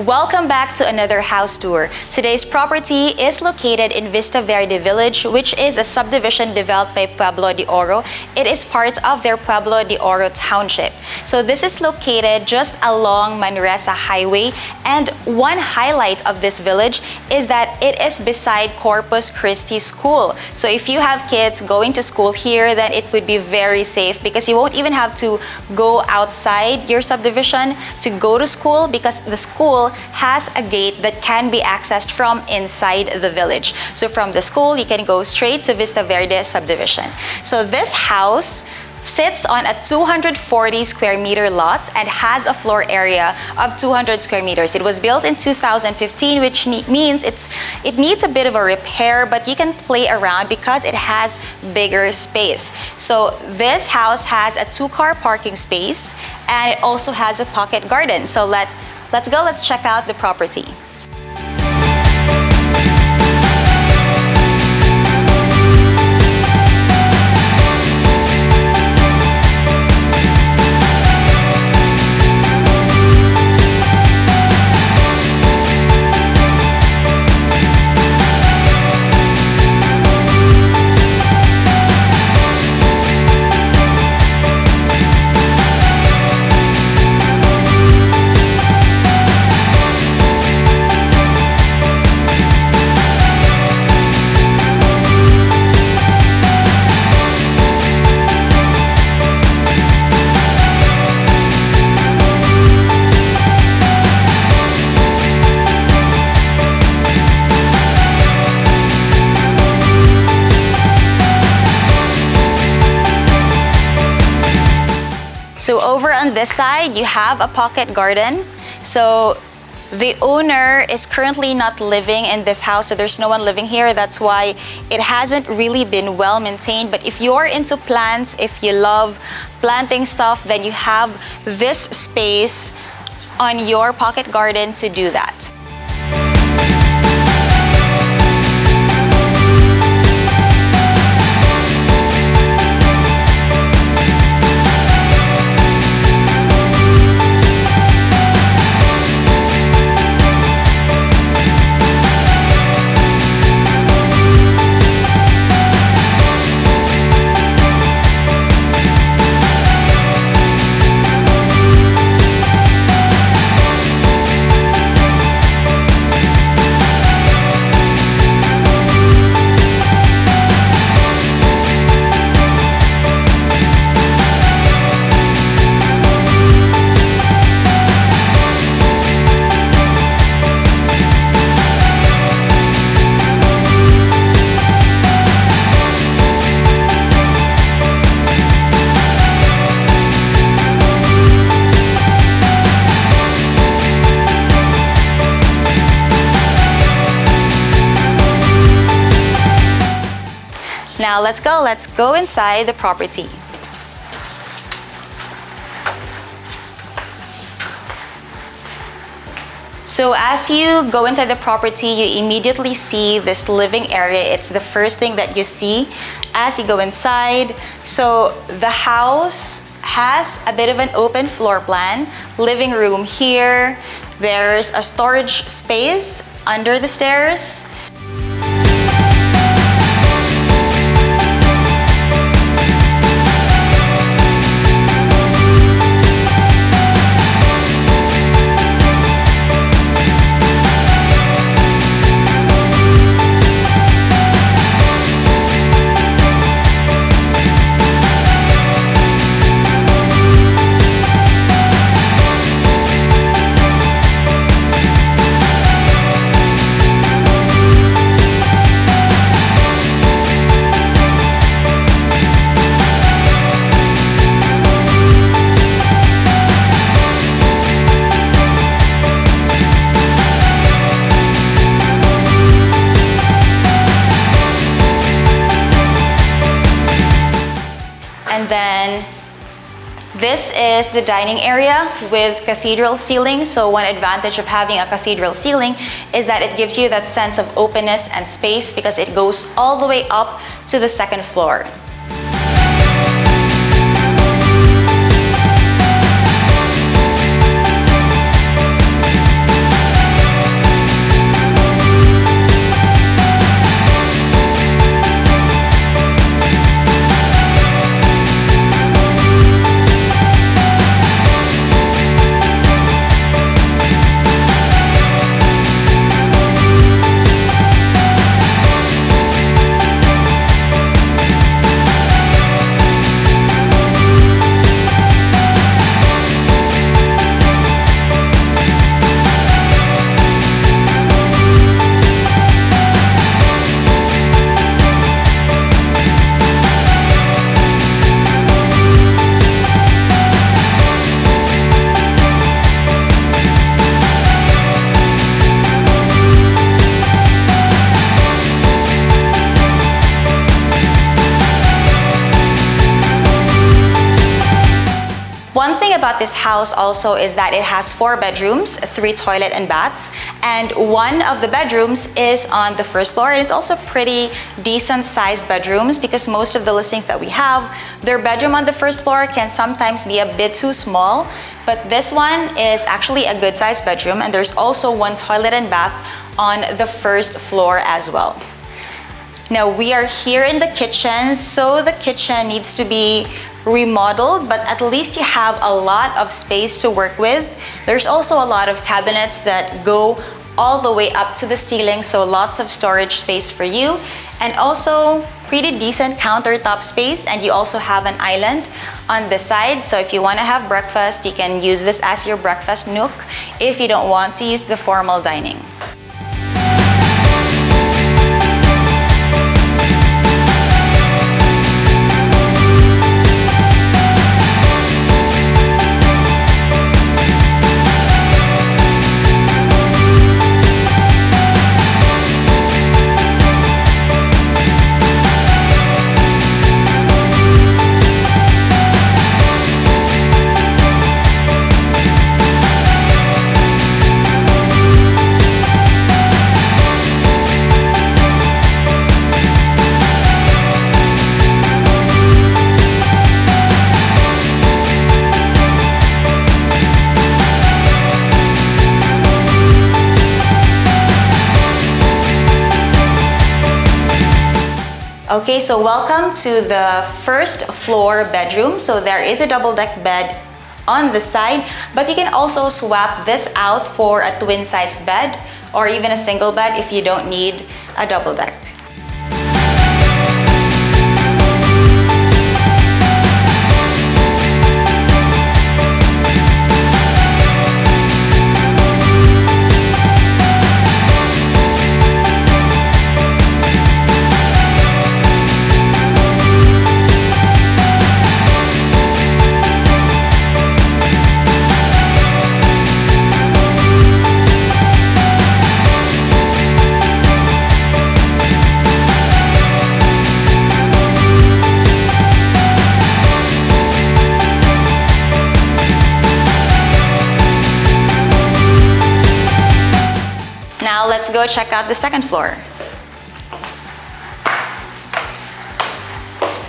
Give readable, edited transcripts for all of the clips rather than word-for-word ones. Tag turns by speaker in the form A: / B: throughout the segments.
A: Welcome back to another house tour. Today's property is located in Vista Verde Village, which is a subdivision developed by Pueblo de Oro. It is part of their Pueblo de Oro township. So this is located just along Manresa Highway, and one highlight of this village is that it is beside Corpus Christi School. So if you have kids going to school here, then it would be very safe because you won't even have to go outside your subdivision to go to school, because the school has a gate that can be accessed from inside the village. So from the school, you can go straight to Vista Verde subdivision. So this house sits on a 240 square meter lot and has a floor area of 200 square meters. It was built in 2015, which means it needs a bit of a repair, but you can play around because it has bigger space. So this house has a 2-car parking space, and it also has a pocket garden. So let's check out the property. So over on this side, you have a pocket garden. So the owner is currently not living in this house, so there's no one living here. That's why it hasn't really been well maintained. But if you're into plants, if you love planting stuff, then you have this space on your pocket garden to do that. Now let's go inside the property. So as you go inside the property, you immediately see this living area. It's the first thing that you see as you go inside. So the house has a bit of an open floor plan. Living room here. There's a storage space under the stairs. And then this is the dining area with cathedral ceiling. So one advantage of having a cathedral ceiling is that it gives you that sense of openness and space because it goes all the way up to the second floor. about this house also is that it has 4 bedrooms, 3 toilet and baths, and one of the bedrooms is on the first floor. And it's also pretty decent sized bedrooms because most of the listings that we have, their bedroom on the first floor can sometimes be a bit too small. But this one is actually a good sized bedroom, and there's also 1 toilet and bath on the first floor as well. Now we are here in the kitchen, so the kitchen needs to be remodeled, but at least you have a lot of space to work with. There's also a lot of cabinets that go all the way up to the ceiling, so lots of storage space for you, and also pretty decent countertop space. And you also have an island on the side, so if you want to have breakfast, you can use this as your breakfast nook if you don't want to use the formal dining. Okay, so welcome to the first floor bedroom. So there is a double deck bed on the side, but you can also swap this out for a twin sized bed or even a single bed if you don't need a double deck. Now let's go check out the second floor.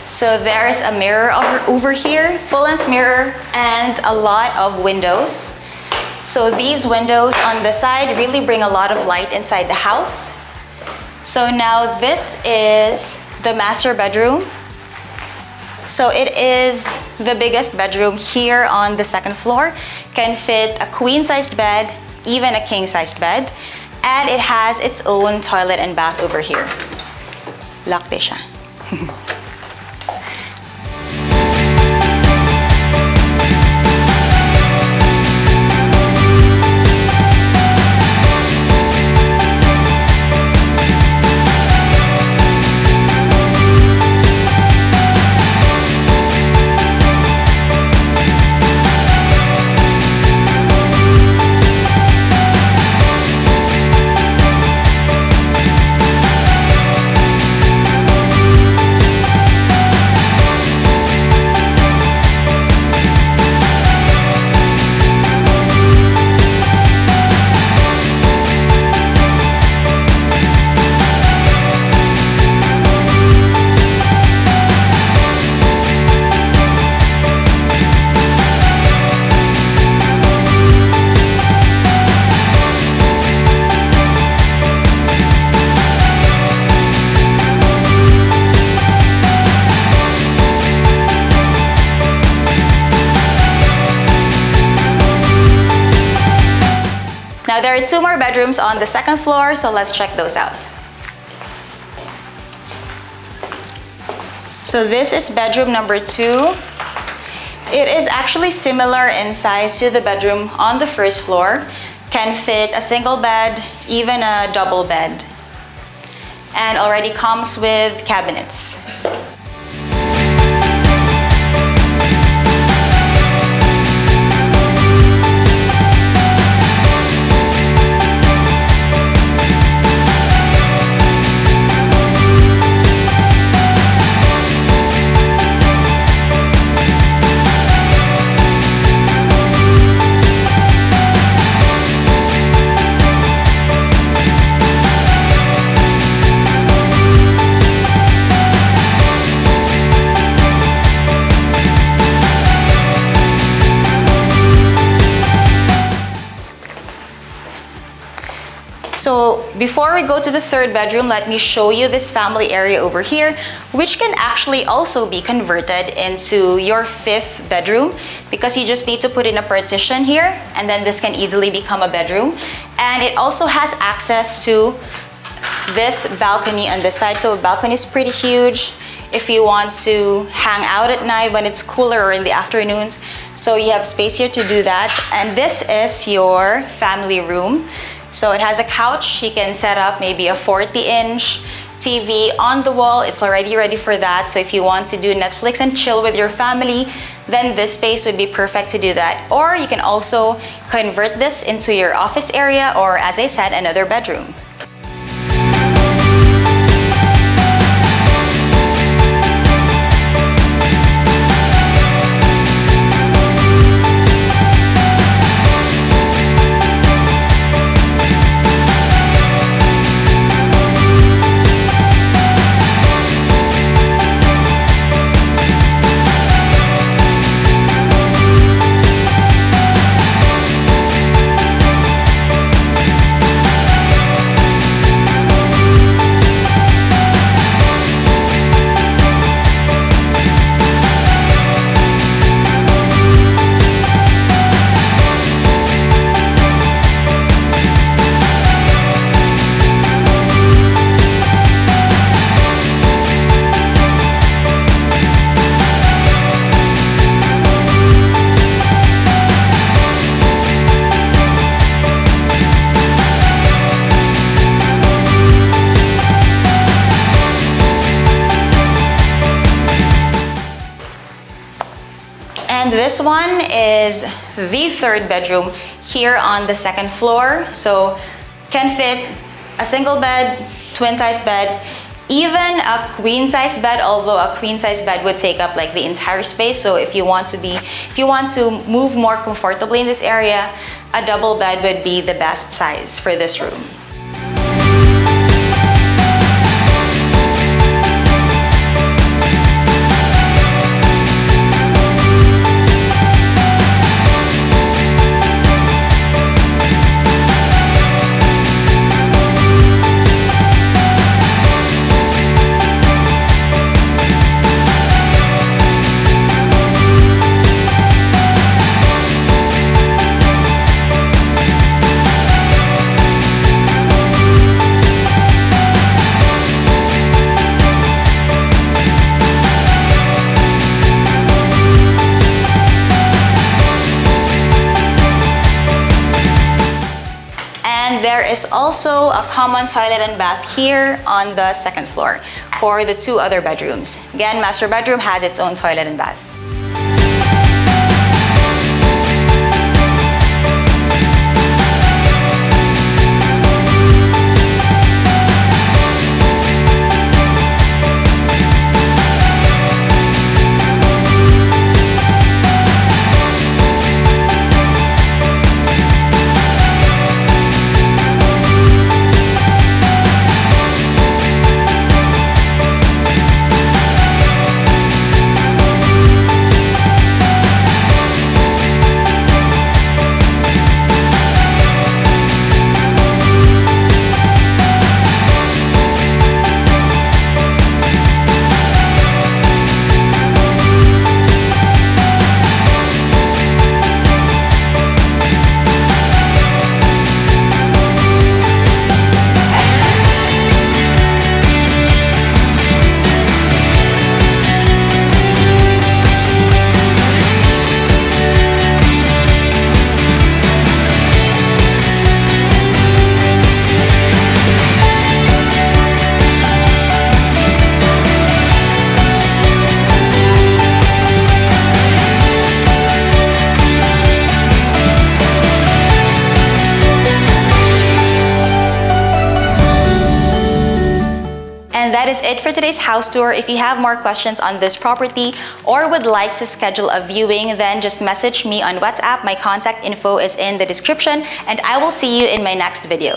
A: So there's a mirror over here, full-length mirror, and a lot of windows. So these windows on the side really bring a lot of light inside the house. So now this is the master bedroom. So it is the biggest bedroom here on the second floor. Can fit a queen-sized bed, even a king-sized bed. And it has its own toilet and bath over here. Lakte siya. Now there are 2 more bedrooms on the second floor, so let's check those out. So this is bedroom number 2. It is actually similar in size to the bedroom on the first floor. Can fit a single bed, even a double bed. And already comes with cabinets. So before we go to the third bedroom, let me show you this family area over here, which can actually also be converted into your fifth bedroom, because you just need to put in a partition here, and then this can easily become a bedroom. And it also has access to this balcony on this side. So the balcony is pretty huge if you want to hang out at night when it's cooler or in the afternoons. So you have space here to do that. And this is your family room. So it has a couch. You can set up maybe a 40-inch TV on the wall. It's already ready for that. So if you want to do Netflix and chill with your family, then this space would be perfect to do that. Or you can also convert this into your office area, or as I said, another bedroom. And this one is the third bedroom here on the second floor. So can fit a single bed, twin-sized bed, even a queen-sized bed, although a queen-sized bed would take up like the entire space. So if you want to move more comfortably in this area, a double bed would be the best size for this room. There is also a common toilet and bath here on the second floor for the two other bedrooms. Again, master bedroom has its own toilet and bath. And that is it for today's house tour. If you have more questions on this property or would like to schedule a viewing, then just message me on WhatsApp. My contact info is in the description, and I will see you in my next video.